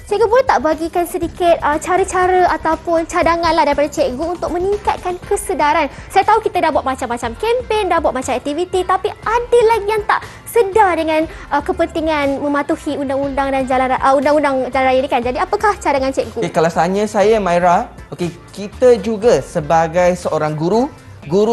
Cikgu boleh tak bagikan sedikit cara-cara ataupun cadanganlah daripada cikgu untuk meningkatkan kesedaran? Saya tahu kita dah buat macam-macam kempen, dah buat macam aktiviti, tapi ada lagi yang tak sedar dengan kepentingan mematuhi undang-undang dan undang-undang jalan raya ini kan. Jadi apakah cadangan cikgu? Okay, kalau tanya saya Maira, kita juga sebagai seorang guru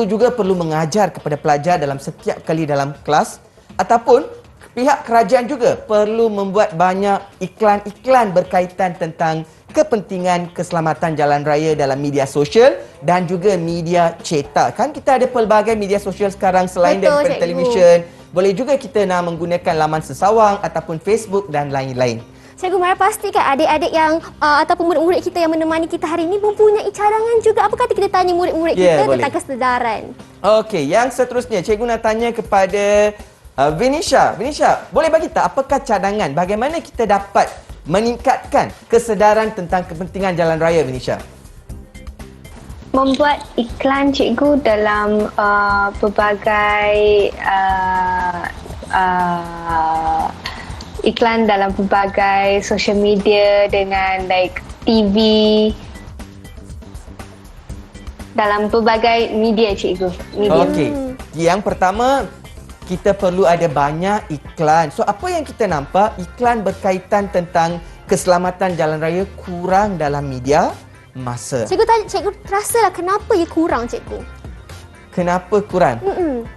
juga perlu mengajar kepada pelajar dalam setiap kali dalam kelas ataupun pihak kerajaan juga perlu membuat banyak iklan-iklan berkaitan tentang kepentingan keselamatan jalan raya dalam media sosial dan juga media cetak. Kan kita ada pelbagai media sosial sekarang selain daripada televisyen. Boleh juga kita nak menggunakan laman sesawang ataupun Facebook dan lain-lain. Cikgu Mara pastikan adik-adik yang ataupun murid-murid kita yang menemani kita hari ini mempunyai cadangan juga. Apa kata kita tanya murid-murid kita tentang kesedaran? Okey, yang seterusnya cikgu nak tanya kepada Vinisha, boleh bagi tak apakah cadangan bagaimana kita dapat meningkatkan kesedaran tentang kepentingan jalan raya, Vinisha? Membuat iklan cikgu dalam pelbagai iklan dalam pelbagai social media dengan like TV, dalam pelbagai media cikgu. Okey. Yang pertama, kita perlu ada banyak iklan. So, apa yang kita nampak, iklan berkaitan tentang keselamatan jalan raya kurang dalam media masa. Cikgu tanya, cikgu rasalah kenapa ia kurang, cikgu? Kenapa kurang?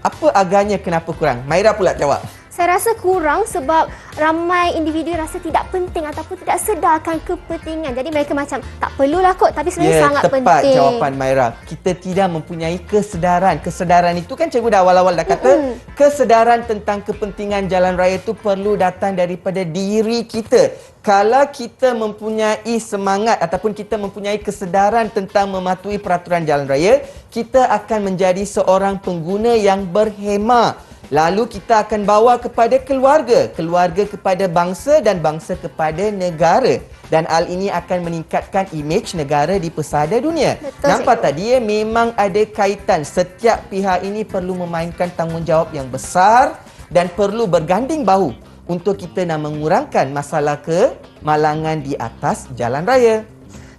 Apa agaknya kenapa kurang? Maira pula jawab. Saya rasa kurang sebab ramai individu rasa tidak penting ataupun tidak sedarkan kepentingan. Jadi mereka macam tak perlulah kot, tapi sebenarnya sangat tepat penting. jawapan Maira. Kita tidak mempunyai kesedaran. Kesedaran itu kan cikgu dah awal-awal dah kata, kesedaran tentang kepentingan jalan raya itu perlu datang daripada diri kita. Kalau kita mempunyai semangat ataupun kita mempunyai kesedaran tentang mematuhi peraturan jalan raya, kita akan menjadi seorang pengguna yang berhemah. Lalu kita akan bawa kepada keluarga, keluarga kepada bangsa dan bangsa kepada negara. Dan hal ini akan meningkatkan imej negara di pesada dunia. Betul, Nampak cikgu. tak? Dia memang ada kaitan. Setiap pihak ini perlu memainkan tanggungjawab yang besar dan perlu berganding bahu untuk kita nak mengurangkan masalah kemalangan di atas jalan raya.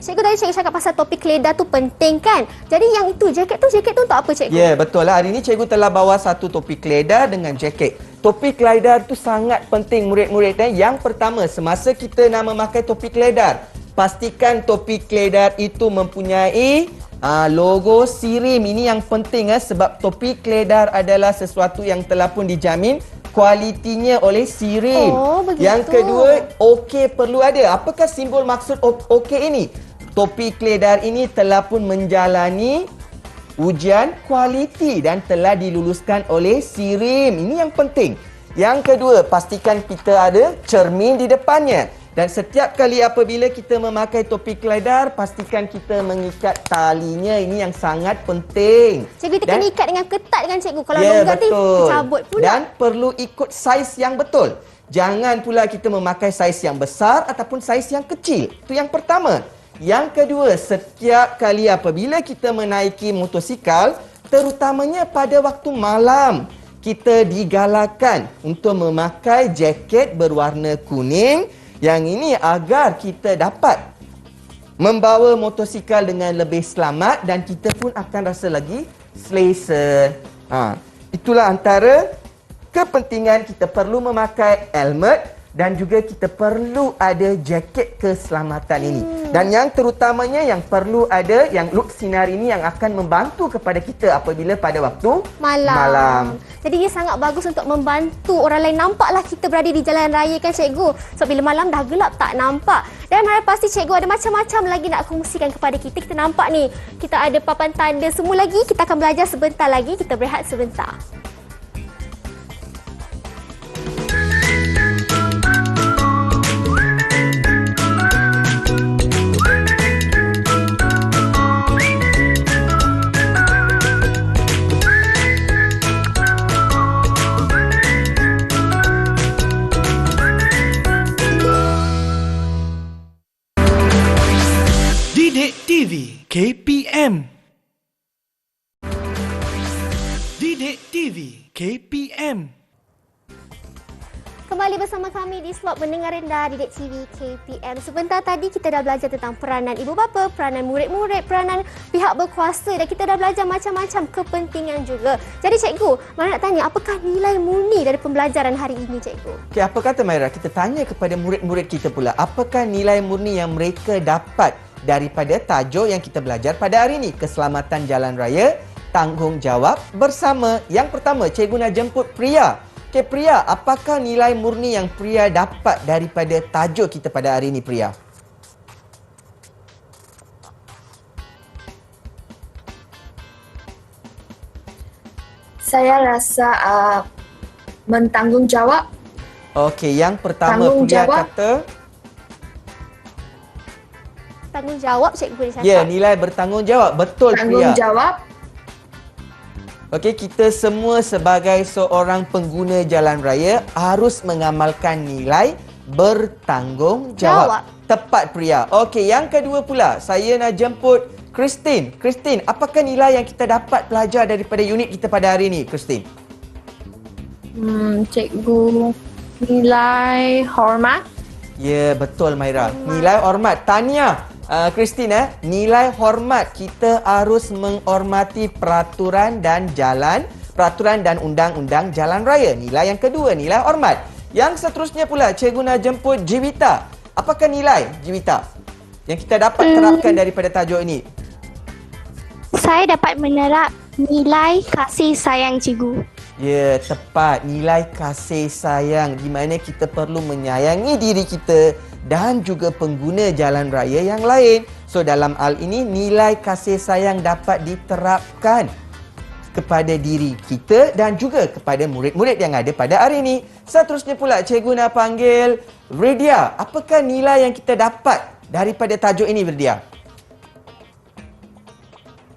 Cikgu tadi cikgu cakap pasal topik keledar tu penting kan? Jadi yang itu, jaket tu untuk apa cikgu? Ya, betul lah. Hari ini cikgu telah bawa satu topi keledar dengan jaket. Topi keledar tu sangat penting murid-murid. Yang pertama, semasa kita nak memakai topi keledar, pastikan topi keledar itu mempunyai logo SIRIM. Ini yang penting sebab topi keledar adalah sesuatu yang telah pun dijamin kualitinya oleh SIRIM. Oh, begitu. Yang kedua, OK perlu ada. Apakah simbol maksud OK ini? Topi keledar ini telah pun menjalani ujian kualiti dan telah diluluskan oleh SIRIM. Ini yang penting. Yang kedua, pastikan kita ada cermin di depannya. Dan setiap kali apabila kita memakai topi keledar, pastikan kita mengikat talinya. Ini yang sangat penting. Cikgu kita kena ikat dengan ketat dengan cikgu. Kalau Ya, longgar tu betul. cabut pula. Dan perlu ikut saiz yang betul. Jangan pula kita memakai saiz yang besar ataupun saiz yang kecil. Itu yang pertama. Yang kedua, setiap kali apabila kita menaiki motosikal, terutamanya pada waktu malam, kita digalakkan untuk memakai jaket berwarna kuning. Yang ini agar kita dapat membawa motosikal dengan lebih selamat dan kita pun akan rasa lagi selesa. Itulah antara kepentingan kita perlu memakai helmet dan juga kita perlu ada jaket keselamatan ini. Dan yang terutamanya yang perlu ada yang look sinar ini yang akan membantu kepada kita apabila pada waktu malam. Jadi ia sangat bagus untuk membantu orang lain nampaklah kita berada di jalan raya kan cikgu. So bila malam dah gelap tak nampak. Dan Mara pasti cikgu ada macam-macam lagi nak kongsikan kepada kita. Kita nampak ni, kita ada papan tanda semua lagi. Kita akan belajar sebentar lagi. Kita berehat sebentar. Didik TV KPM. Didik TV KPM. Kembali bersama kami di slot Mendengar Rendah Didik TV KPM. Sebentar tadi kita dah belajar tentang peranan ibu bapa, peranan murid-murid, peranan pihak berkuasa dan kita dah belajar macam-macam kepentingan juga. Jadi cikgu, Mara nak tanya apakah nilai murni dari pembelajaran hari ini cikgu? Okey, apa kata Maira? Kita tanya kepada murid-murid kita pula. Apakah nilai murni yang mereka dapat daripada tajuk yang kita belajar pada hari ini? Keselamatan jalan raya, tanggungjawab bersama. Yang pertama, cikgu nak jemput Priya. Okey, Priya, apakah nilai murni yang Priya dapat daripada tajuk kita pada hari ini, Priya? Saya rasa bertanggungjawab. Okey, yang pertama Priya kata Tanggungjawab cikgu dia cakap. ya, nilai bertanggungjawab. Betul, Priya. Tanggungjawab. Okey, kita semua sebagai seorang pengguna jalan raya harus mengamalkan nilai bertanggungjawab. Tepat, Priya. Okey, yang kedua pula, saya nak jemput Christine. Christine, apakah nilai yang kita dapat belajar daripada unit kita pada hari ini, Christine? Cikgu, nilai hormat. Ya, betul, Maira. Nilai hormat. Tahniah, Christine. Nilai hormat. Kita harus menghormati peraturan dan undang-undang jalan raya. Nilai yang kedua, nilai hormat. Yang seterusnya pula, cikgu nak jemput Jivita. Apakah nilai, Jivita, yang kita dapat terapkan daripada tajuk ini? Saya dapat menerap nilai kasih sayang cikgu. Ya, tepat. Nilai kasih sayang di mana kita perlu menyayangi diri kita dan juga pengguna jalan raya yang lain. So, dalam hal ini, nilai kasih sayang dapat diterapkan kepada diri kita dan juga kepada murid-murid yang ada pada hari ini. Seterusnya pula, cikgu nak panggil Redia. Apakah nilai yang kita dapat daripada tajuk ini, Redia?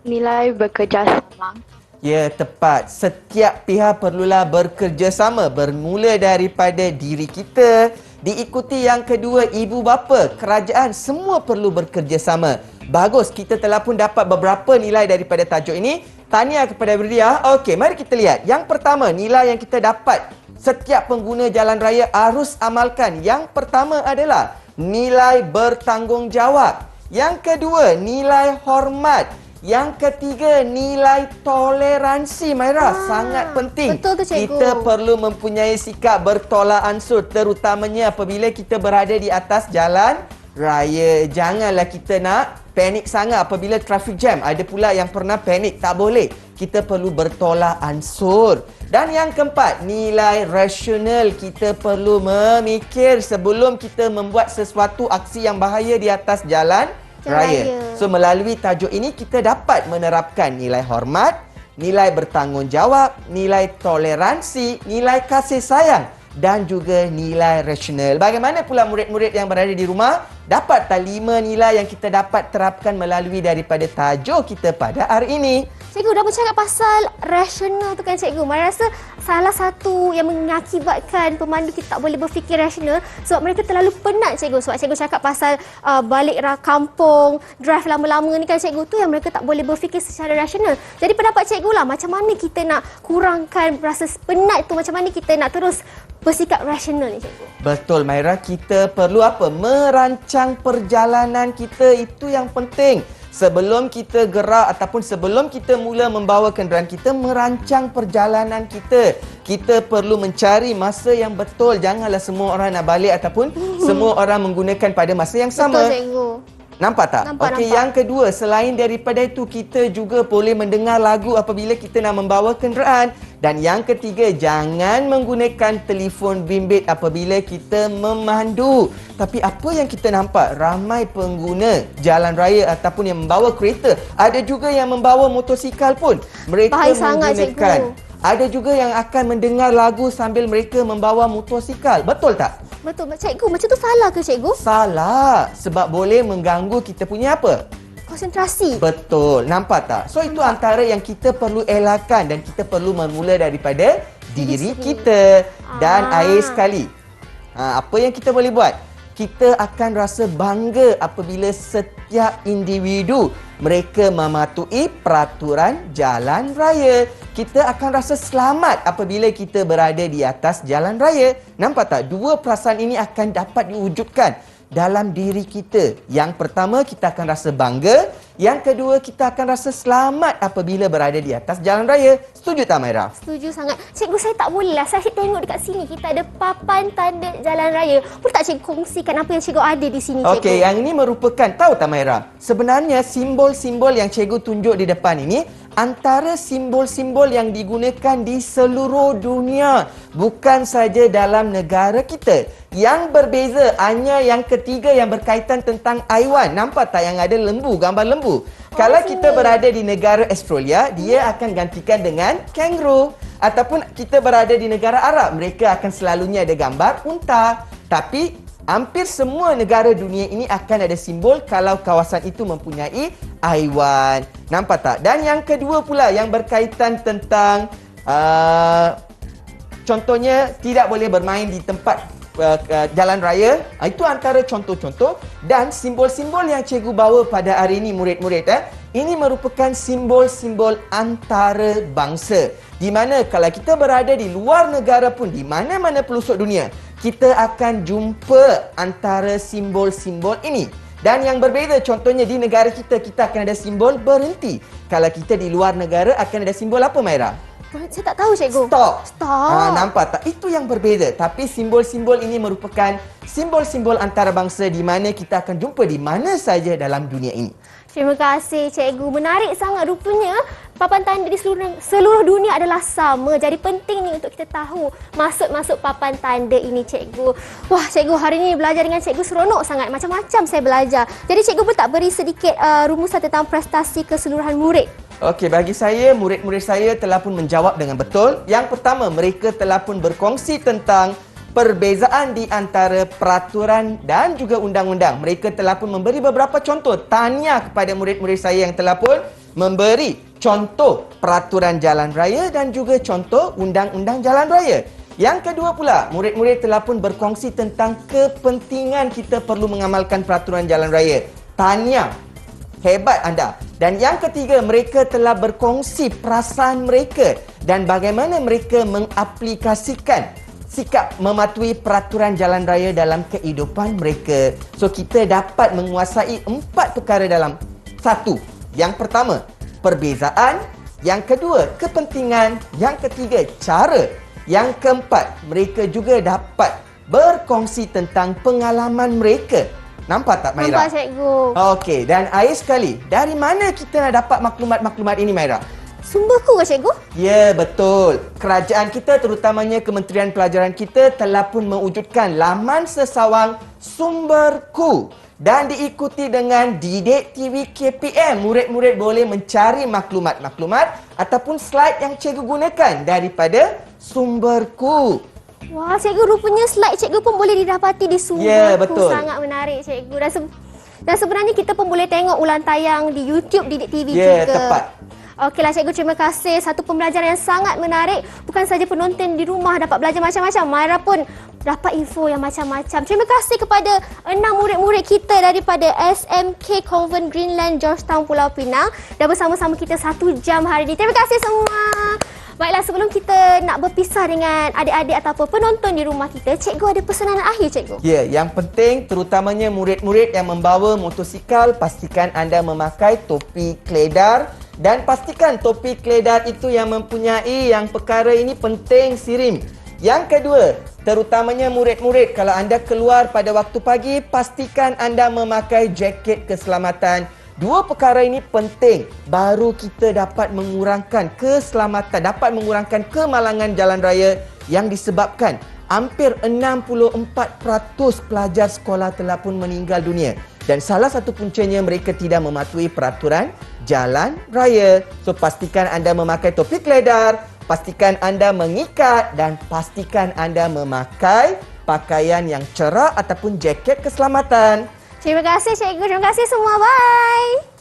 Nilai bekerjasama. Ya, tepat. Setiap pihak perlulah bekerjasama bermula daripada diri kita, diikuti yang kedua ibu bapa, kerajaan, semua perlu bekerjasama. Bagus, kita telah pun dapat beberapa nilai daripada tajuk ini. Tahniah kepada Redia. Okey, mari kita lihat. Yang pertama, nilai yang kita dapat setiap pengguna jalan raya harus amalkan. Yang pertama adalah nilai bertanggungjawab. Yang kedua, nilai hormat. Yang ketiga, nilai toleransi. Maira, sangat penting. Betul tu, cikgu. Kita perlu mempunyai sikap bertolak ansur, terutamanya apabila kita berada di atas jalan raya. Janganlah kita nak panik sangat apabila traffic jam. Ada pula yang pernah panik. Tak boleh. Kita perlu bertolak ansur. Dan yang keempat, nilai rasional. Kita perlu memikir sebelum kita membuat sesuatu aksi yang bahaya di atas jalan raya. So, melalui tajuk ini kita dapat menerapkan nilai hormat, nilai bertanggungjawab, nilai toleransi, nilai kasih sayang dan juga nilai rasional. Bagaimana pula murid-murid yang berada di rumah dapat 5 nilai yang kita dapat terapkan melalui daripada tajuk kita pada hari ini? Cikgu dah bercakap pasal rasional tu kan cikgu. Saya rasa salah satu yang mengakibatkan pemandu kita tak boleh berfikir rasional sebab mereka terlalu penat cikgu. Sebab cikgu cakap pasal balik kampung, drive lama-lama ni kan cikgu, tu yang mereka tak boleh berfikir secara rasional. Jadi pendapat cikgu lah, macam mana kita nak kurangkan rasa penat tu, macam mana kita nak terus bersikap rasional ni cikgu? Betul Maira, kita perlu apa? Merancang perjalanan kita, itu yang penting. Sebelum kita gerak ataupun sebelum kita mula membawa kenderaan kita, merancang perjalanan kita. Kita perlu mencari masa yang betul. Janganlah semua orang nak balik ataupun semua orang menggunakan pada masa yang sama. Betul cikgu. Nampak tak? Okey, yang kedua, selain daripada itu, kita juga boleh mendengar lagu apabila kita nak membawa kenderaan. Dan yang ketiga, jangan menggunakan telefon bimbit apabila kita memandu. Tapi apa yang kita nampak? Ramai pengguna jalan raya ataupun yang membawa kereta. Ada juga yang membawa motosikal pun. Mereka bahaya sangat, menggunakan. cikgu. Ada juga yang akan mendengar lagu sambil mereka membawa motosikal. Betul tak? Betul. Cikgu, macam tu salah ke cikgu? Salah. Sebab boleh mengganggu kita punya apa? Konsentrasi. Betul. Nampak tak? So, itu antara yang kita perlu elakkan dan kita perlu memula daripada diri kita. Dan akhir sekali, apa yang kita boleh buat? Kita akan rasa bangga apabila setiap individu mereka mematuhi peraturan jalan raya. Kita akan rasa selamat apabila kita berada di atas jalan raya. Nampak tak? Dua perasaan ini akan dapat diwujudkan dalam diri kita. Yang pertama, kita akan rasa bangga. Yang kedua, kita akan rasa selamat apabila berada di atas jalan raya. Setuju tak, Maira? Setuju sangat. Cikgu, saya tak boleh lah. Saya tengok dekat sini kita ada papan tanda jalan raya. Boleh tak cikgu kongsikan apa yang cikgu ada di sini, cikgu? Okey, yang ini merupakan, tahu tak, Maira? Sebenarnya simbol-simbol yang cikgu tunjuk di depan ini antara simbol-simbol yang digunakan di seluruh dunia. Bukan saja dalam negara kita. Yang berbeza hanya yang ketiga yang berkaitan tentang haiwan. Nampak tak yang ada lembu, gambar lembu? Kalau kita berada di negara Australia, dia akan gantikan dengan kangaroo. Ataupun kita berada di negara Arab, mereka akan selalunya ada gambar unta. Tapi hampir semua negara dunia ini akan ada simbol kalau kawasan itu mempunyai haiwan. Nampak tak? Dan yang kedua pula yang berkaitan tentang contohnya tidak boleh bermain di tempat jalan raya. Itu antara contoh-contoh. Dan simbol-simbol yang cikgu bawa pada hari ini murid-murid, ini merupakan simbol-simbol antarabangsa. Di mana kalau kita berada di luar negara pun, di mana-mana pelosok dunia, kita akan jumpa antara simbol-simbol ini. Dan yang berbeza, contohnya di negara kita, kita akan ada simbol berhenti. Kalau kita di luar negara akan ada simbol apa, Maira? Saya tak tahu, cikgu. Stop. Nampak tak? Itu yang berbeza. Tapi simbol-simbol ini merupakan simbol-simbol antarabangsa di mana kita akan jumpa di mana saja dalam dunia ini. Terima kasih, cikgu. Menarik sangat rupanya. papan tanda di seluruh dunia adalah sama. Jadi penting ni untuk kita tahu maksud papan tanda ini, cikgu. Wah, cikgu, hari ini belajar dengan cikgu seronok sangat. Macam-macam saya belajar. Jadi cikgu pun tak beri sedikit rumusan tentang prestasi keseluruhan murid. Okey, bagi saya, murid-murid saya telah pun menjawab dengan betul. Yang pertama, mereka telah pun berkongsi tentang perbezaan di antara peraturan dan juga undang-undang. Mereka telah pun memberi beberapa contoh. Tahniah kepada murid-murid saya yang telah pun memberi contoh peraturan jalan raya dan juga contoh undang-undang jalan raya. Yang kedua pula, murid-murid telah pun berkongsi tentang kepentingan kita perlu mengamalkan peraturan jalan raya. Tahniah, hebat anda. Dan yang ketiga, mereka telah berkongsi perasaan mereka dan bagaimana mereka mengaplikasikan sikap mematuhi peraturan jalan raya dalam kehidupan mereka. So, kita dapat menguasai 4 perkara dalam satu. Yang pertama, perbezaan. Yang kedua, kepentingan. Yang ketiga, cara. Yang keempat, mereka juga dapat berkongsi tentang pengalaman mereka. Nampak tak, Maira? Nampak, cikgu. Okey, dan akhir sekali, dari mana kita nak dapat maklumat-maklumat ini, Maira? Sumberku ke, cikgu? Ya, betul. Kerajaan kita, terutamanya Kementerian Pelajaran kita, telah pun mewujudkan laman sesawang Sumberku. Dan diikuti dengan Didik TV KPM. Murid-murid boleh mencari maklumat-maklumat ataupun slide yang cikgu gunakan daripada Sumberku. Wah, cikgu, rupanya slide cikgu pun boleh didapati di Sumberku. Ya, betul. Sangat menarik, cikgu. Dan sebenarnya kita pun boleh tengok ulang tayang di YouTube Didik TV juga. Ya, tepat. Okeylah, cikgu, terima kasih. Satu pembelajaran yang sangat menarik. Bukan saja penonton di rumah dapat belajar macam-macam, Maira pun dapat info yang macam-macam. Terima kasih kepada 6 murid-murid kita daripada SMK Convent Greenland, Georgetown, Pulau Pinang. Dah bersama-sama kita 1 jam hari ini. Terima kasih semua. Baiklah, sebelum kita nak berpisah dengan adik-adik ataupun penonton di rumah kita, cikgu ada pesanan akhir, cikgu? Ya, yang penting terutamanya murid-murid yang membawa motosikal, pastikan anda memakai topi keledar dan pastikan topi keledar itu yang mempunyai yang perkara ini penting, sirim. Yang kedua, terutamanya murid-murid, kalau anda keluar pada waktu pagi, pastikan anda memakai jaket keselamatan. 2 perkara ini penting, baru kita dapat mengurangkan keselamatan, dapat mengurangkan kemalangan jalan raya yang disebabkan hampir 64% pelajar sekolah telah pun meninggal dunia. Dan salah satu puncanya mereka tidak mematuhi peraturan jalan raya. So, pastikan anda memakai topi keledar, pastikan anda mengikat dan pastikan anda memakai pakaian yang cerah ataupun jaket keselamatan. Terima kasih, cikgu. Terima kasih semua. Bye.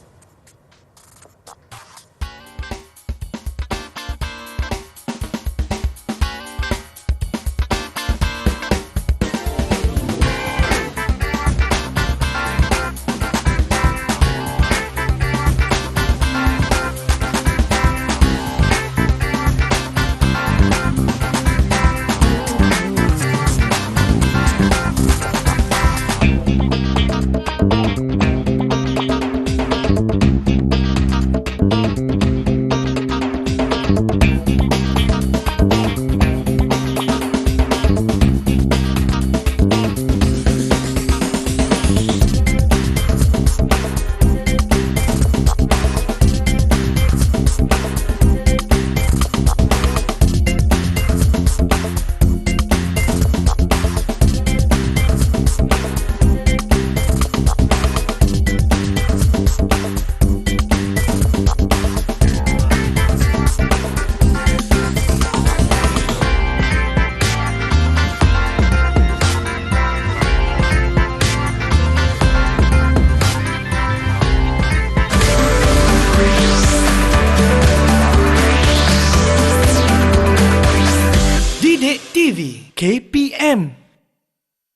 Didik TV KPM